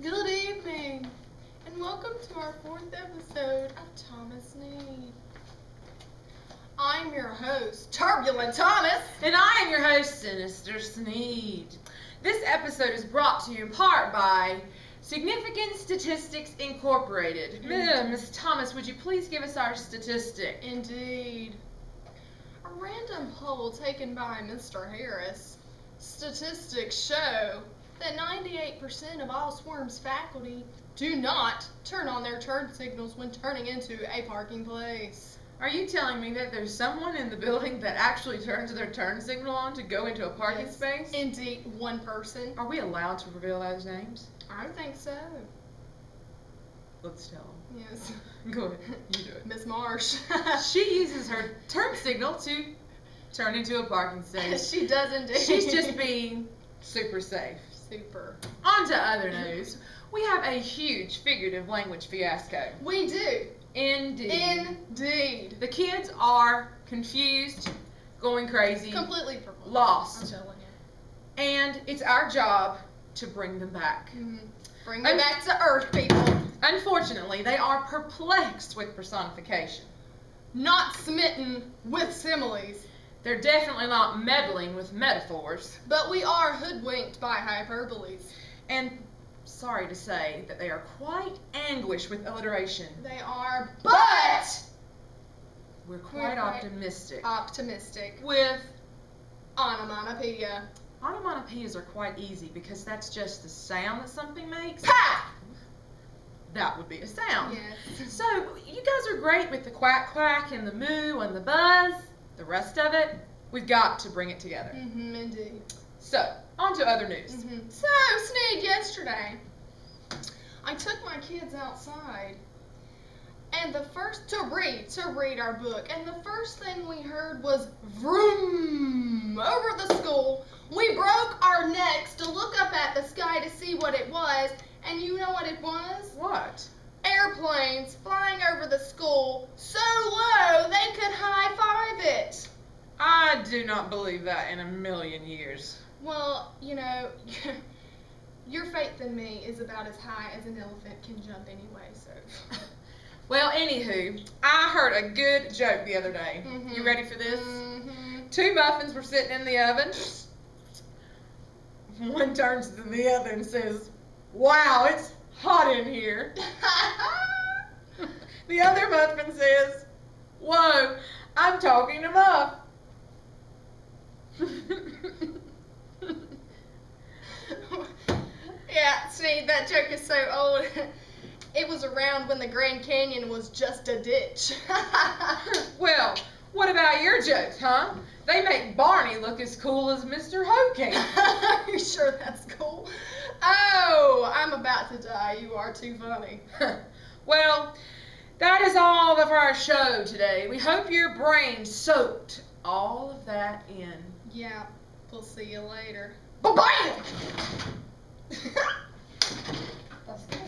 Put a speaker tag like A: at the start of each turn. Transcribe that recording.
A: Good evening, and welcome to our 4th episode of ThomaSneed. I'm your host, Turbulent Thomas.
B: And I am your host, Sinister Sneed. This episode is brought to you in part by Significant Statistics Incorporated. Miss Thomas, would you please give us our statistic?
A: Indeed. A random poll taken by Mr. Harris. Statistics show that 98% of all Swarm's faculty do not turn on their turn signals when turning into a parking place.
B: Are you telling me that there's someone in the building that actually turns their turn signal on to go into a parking space?
A: Indeed, one person.
B: Are we allowed to reveal those names?
A: I think so.
B: Let's tell them.
A: Yes.
B: Go ahead. You do it.
A: Miss Marsh.
B: She uses her turn signal to turn into a parking space.
A: She does indeed.
B: She's just being super safe.
A: Super.
B: On to other news. We have a huge figurative language fiasco.
A: We do.
B: Indeed.
A: Indeed.
B: The kids are confused, going crazy,
A: Completely perplexed.
B: lost.
A: I'm telling you.
B: And it's our job to bring them back.
A: Bring them back to Earth, people.
B: Unfortunately, they are perplexed with personification.
A: Not smitten with similes.
B: They're definitely not meddling with metaphors.
A: But we are hoodwinked by hyperboles.
B: And sorry to say that they are quite anguished with alliteration.
A: They are, but
B: We're quite optimistic.
A: Optimistic.
B: With
A: Onomatopoeia.
B: onomatopoeias are quite easy because that's just the sound that something makes.
A: Pa!
B: That would be a sound.
A: Yes.
B: So you guys are great with the quack quack and the moo and the buzz. The rest of it, we've got to bring it together.
A: Indeed.
B: So, on to other news.
A: So, Sneed, yesterday, I took my kids outside and to read our book, and the first thing we heard was vroom over the school. We broke our necks to look up at the sky to see what it was, and you know what it was?
B: What?
A: Airplanes flying over the school so low they could high-five it.
B: I do not believe that in a million years.
A: Well, you know, your faith in me is about as high as an elephant can jump anyway, so.
B: Well, anywho, I heard a good joke the other day. You ready for this? 2 muffins were sitting in the oven. One turns to the other and says, "Wow, it's hot in here." The other muffin says, "Whoa, I'm talking to Muff."
A: Yeah, see, that joke is so old. It was around when the Grand Canyon was just a ditch.
B: Well, what about your jokes, huh? They make Barney look as cool as Mr. Hoking.
A: Are you sure that's cool? Oh, I'm about to die. You are too funny.
B: Well, that is all of our show today. We hope your brain soaked all of that in.
A: Yeah, we'll see you later.
B: Bye-bye!
A: That's good.